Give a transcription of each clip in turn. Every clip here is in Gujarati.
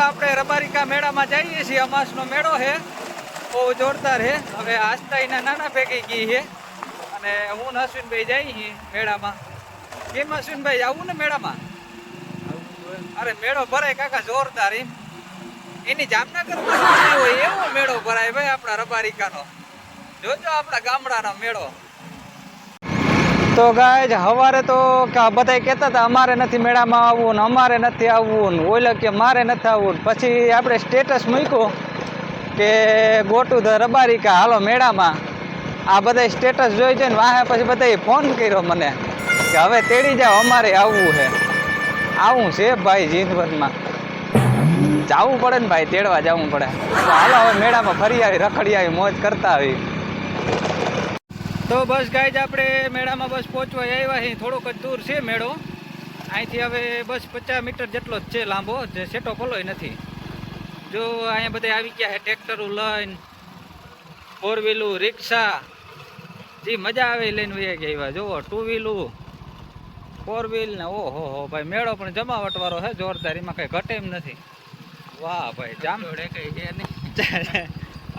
આપણે રબારિકા મેળામાં જઈએ છીએ। અમાસનો મેળો છે, બહુ જોરદાર છે। હવે આસ્તાઈના નાના ભેગી ગઈ છે અને હું ને અશ્વિનભાઈ જઈએ છીએ મેળામાં। કેમ અશ્વિનભાઈ આવું ને મેળામાં? અરે મેળો ભરાય કાકા જોરદાર એમ। એની જામનગરમાં હોય એવો મેળો ભરાય ભાઈ આપણા રબારિકાનો। જોજો આપણા ગામડાનો મેળો। તો ગાય સવારે તો બધા કહેતા હતા અમારે નથી મેળામાં આવવું ને અમારે નથી આવવું ને ઓલે કે મારે નથી આવવું। પછી આપણે સ્ટેટસ મૂક્યું કે ગો ટુ ધ રબારિકા હાલો મેળામાં। આ બધા સ્ટેટસ જોઈ જોઈને વાહે પછી બધાએ ફોન કર્યો મને કે હવે તેડી જાઓ અમારે આવવું છે। આવું છે ભાઈ જીંદવનમાં જવું પડે ને ભાઈ, તેડવા જવું પડે। તો હાલો હવે મેળામાં ફરી આવી, રખડી આવી, મોજ કરતા આવી। તો બસ ગાઈઝ આપણે મેળામાં બસ પહોંચવા આવ્યા છીએ। થોડોક જ દૂર છે મેળો, અહીંથી હવે બસ 50 મીટર જેટલો જ છે લાંબો, જે સેટો પલોય નથી। જો અહીંયા બધા આવી ગયા છે ટ્રેક્ટરું લઈને, 4 વ્હીલું, રિક્ષા, જે મજા આવે લઈને વહી ગયા। જુઓ 2 વ્હીલું, 4 વ્હીલ ને ઓહો હો ભાઈ મેળો પણ જમાવટ વાળો છે જોરદાર, એમાં કઈ ઘટે એમ નથી। વાહ ભાઈ જામ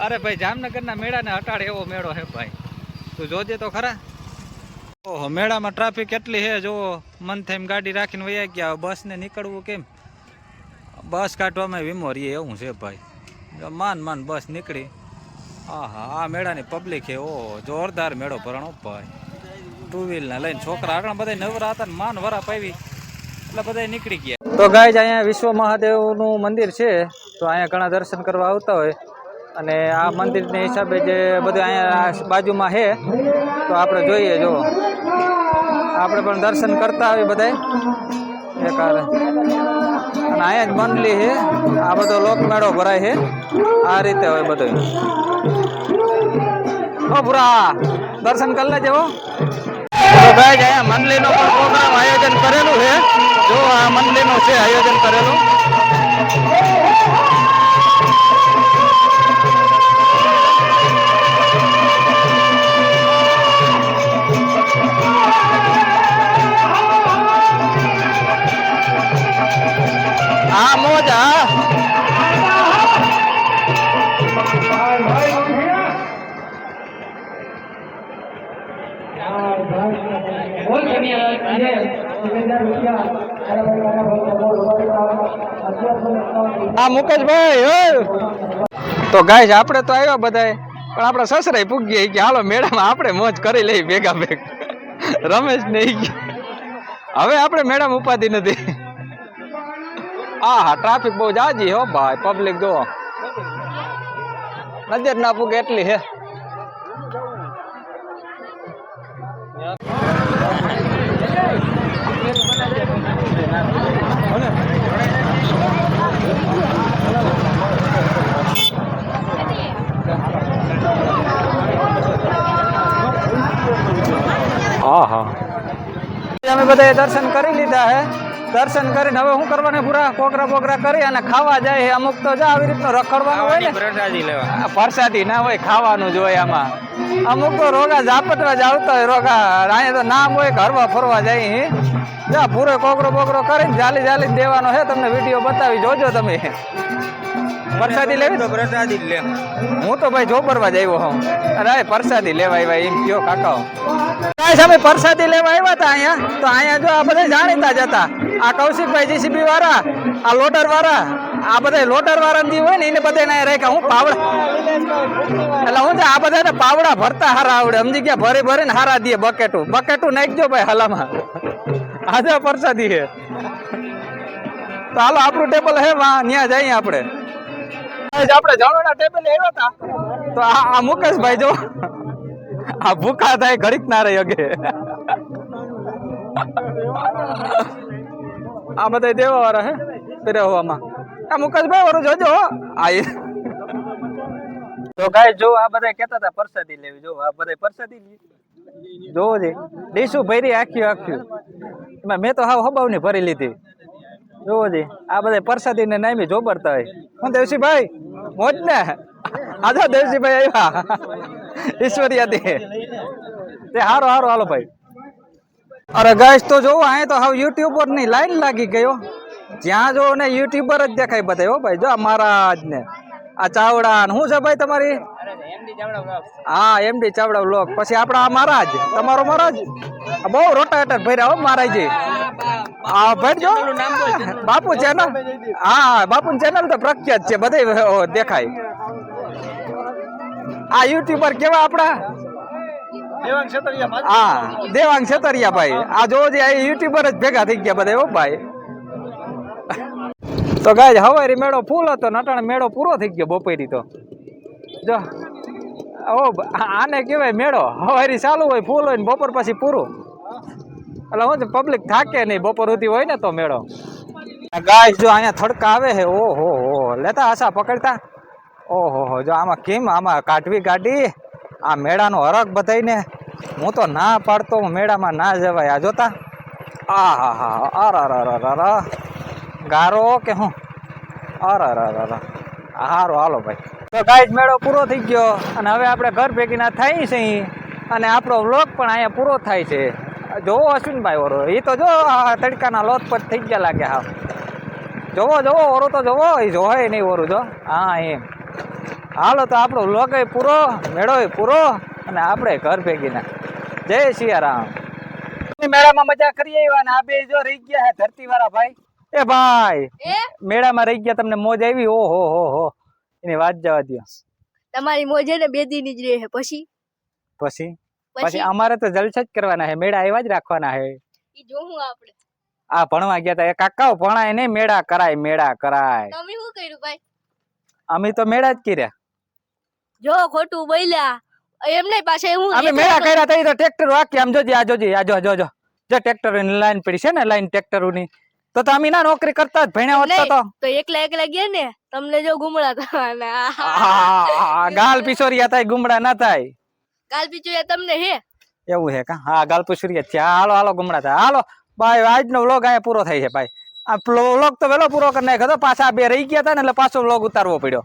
અરે ભાઈ જામનગરના મેળાને હટાડે એવો મેળો છે ભાઈ, તું જોજે તો ખરા। ઓહો મેળામાં ટ્રાફિક કેટલી છે જુઓ, મન થઈને ગાડી રાખીને વહી ગયા। બસ ને નીકળવું કેમ, બસ કાઢવામાં વીમો રહીએ એવું છે ભાઈ। માન બસ નીકળી। હા આ મેળાની પબ્લિક છે, ઓહો જોરદાર મેળો ભરણો ભાઈ। 2 વ્હીલ ને લઈને છોકરા આગળ બધા નવરા હતા ને માન વરા પાવી એટલે બધા નીકળી ગયા। તો ગાઈઝ અહીંયા વિશ્વ મહાદેવનું મંદિર છે, તો અહીંયા ઘણા દર્શન કરવા આવતા હોય અને આ મંદિરની હિસાબે જે બધું અહીંયા બાજુમાં છે તો આપણે જોઈએ। જો આપણે પણ દર્શન કરતા આવી બધા એક અને અહીંયા જ મંડલી છે, આ બધો લોકમેળો ભરાય છે, આ રીતે હોય બધું। ઓ પૂરા દર્શન કરી લેજે હો। તો ગાઈઝ અહીંયા મંડલીનો પણ પ્રોગ્રામ આયોજન કરેલું છે, જો આ મંડલીનું છે આયોજન કરેલું। હા મોજ હા મુકેશભાઈ। તો ગાઈઝ આપણે તો આવ્યા બધાય, પણ આપણા સસરાય પૂગી ગયા હાલો મેળામાં આપણે મોજ કરી લઈ ભેગા ભેગ। રમેશ ને હવે આપણે મેળામાં ઉપાધિ નથી। હા ટ્રાફિક બહુ જાજી હો ભાઈ, પબ્લિક જો નજર ના પૂગે એટલી છે। હા અમે બધાએ દર્શન કરી લીધા હે। દર્શન કરીને હવે શું કરવાને પૂરા કોકરા બોકરા કરી અને ખાવા જાય। અમુક તો જો આવી રીતનું રખડવાનું હોય ને, પ્રસાદી લેવા, પ્રસાદી ના હોય ખાવાનું જ હોય આમાં। અમુક તો રોગા ઝાપટવા જ આવતા હોય, રોગા અહીંયા તો નામ હોય હરવા ફરવા જાય। જા પૂરો કોકરો બોકરો કરીને જાલી દેવાનો છે, તમને વિડીયો બતાવી જોજો તમે। પ્રસાદી લેવી તો પ્રસાદી લે, હું તો ભાઈ જોબરવા જ આવ્યો હું, અરે પ્રસાદી લેવા આવ્યા એમ કયો કાકા। અમે પ્રસાદી લેવા આવ્યા હતા અહીંયા, તો અહીંયા જો આ બધા જાણીતા જ હતા। આ કૌશિકભાઈ જીસીબી વાળા, આ લોડર વાળા, આ બધા લોડર વાળા જે હોય ને એને બધા રાખ્યા। હું પાવડા એટલે હું આ બધા પાવડા ભરતા હારા આવડે, સમજી ગયા, ભરીને હારા દે। બકેટું નાખજો ભાઈ હાલામાં, આજે પ્રસાદી છે। તો હાલો આપણું ટેબલ હે ત્યાં જઈએ આપણે જમવાના ટેબલ આવ્યા હતા, તો આ મુકેશભાઈ જો આ ભૂખા થાય ઘડીક ના રહી અગે। આ બધા દેવા વાળા હે પહેરવામાં, આ મુકેશભાઈ વાળું જોજો આ। તો ગાય જો આ બધા કેતા હતા પ્રસાદી લેવી, જો આ બધા પ્રસાદી જોવો છે, ડીશું ભરી આખ્યું એમાં મેં તો હાવ હબાવની ભરી લીધી। જોવો છે આ બધા પ્રસાદી ને નામી જોબરતા હોય। હું દેવસીભાઈ મોજ ને, આજો દેવસીભાઈ આવ્યા ઈશ્વરિયાથી, તે હારો હાલો ભાઈ। અરે ગાઈસ તો જોવો અહીંયા તો હાવ યુટ્યુબર ની લાઈન લાગી ગયો। જ્યાં જો ને યુટ્યુબર જ દેખાય બધા હો ભાઈ. જો આ મહારાજ ને આ ચાવડા ને શું છે ભાઈ તમારી? હા એમડી ચાવડા વ્લોગ. પછી આપડા આ મહારાજ, તમારો મહારાજ બહુ રોટાવેટર ભર્યા હો મહારાજજી. હા ભરજો બાપુ ચેનલ. હા બાપુ ચેનલ તો પ્રખ્યાત છે બધે દેખાય. આ યુટ્યુબર કેવા આપડા? હા દેવાંગ છેતરિયા ભાઈ. આ જો યુટ્યુબર જ ભેગા થઈ ગયા બધા હો ભાઈ. તો ગાય હવારી મેળો ફૂલ હતો, નટાણે મેળો પૂરો થઈ ગયો બપોરી. તો જો આને કેવાય મેળો. હવારી ચાલુ હોય ફૂલ હોય ને બપોર પછી પૂરું. એટલે હું પબ્લિક થાકે નહીં બપોર સુધી હોય ને તો મેળો. ગાય જો અહીંયા થડકા આવે છે. ઓહો હો લેતા આશા પકડતા. ઓહો હો જો આમાં કેમ આમાં કાઢવી ગાડી. આ મેળાનો હરખ બધાઈને. હું તો ના પાડતો મેળામાં ના જવાય. આ જોતા આ હા હા અર ગારો કે હું અર હારો હાલો ભાઈ. તો ગાઈસ મેળો પૂરો થઈ ગયો અને હવે આપણે ઘર ભેગીના થાય છે અને આપણો વ્લોગ પણ અહીંયા પૂરો થાય છે. જોવો અશ્વિનભાઈ ઓરો એ તો જો તડકાના લોથપટ થઈ ગયા લાગે. હા જોવો જોવો ઓરો તો જોવો એ જોવાય નહીં ઓરું જો. હા એમ હાલો તો આપણો વ્લોગ પૂરો, મેળો પૂરો અને આપણે ઘર ભેગીના. જય સિયારામ. મેળામાં મજા કરી આવ્યા ને આ બે જો રહી ગયા હે ધરતી વાળા ભાઈ. એ ભાઈ મેળામાં રહી ગયા, તમને મોજ આવી? ઓહો હો એની વાત જવા દો. તમારી મોજ ને બે દી ની જ રહે. પછી પછી પછી અમારે તો જલસા જ કરવાના છે. મેળા એવા જ રાખવાના છે. ઈ જોહું આપણે આ ભણવા ગયા તા એ કાકાઓ ભણાય ને મેળા કરાય, મેળા કરાય. તમે શું કર્યું ભાઈ? અમે તો મેળા જ કર્યા. જો ખોટું બોલ્યા એમ નહીં. પાછા હું અમે મેળા કર્યા તઈ તો ટ્રેક્ટર વાકી આમ જોજે આ જોજે આ જો જો જો ટ્રેક્ટર ની લાઈન પડી છે ને લાઈન ટ્રેક્ટરો ની. તો અમે ના નોકરી કરતા જ ભણ્યા હોત તો એકલા એકલા ગયા ને તમને જો ગુમડા થવાના. ગાલ પિસોરિયા થાય ગુમડા ના થાય. ગાલ પિચોયા તમને હે એવું હે કા? હા ગાલ પિસોરિયા છે. હાલો હાલો ગુમડા થાય. હાલો ભાઈ આજનો વ્લોગ અહીંયા પૂરો થાય છે ભાઈ. આ વ્લોગ તો વેલો પૂરો કરી નાખ્યો. પાછા બે રહી ગયા હતા ને એટલે પાછો વ્લોગ ઉતારવો પડ્યો.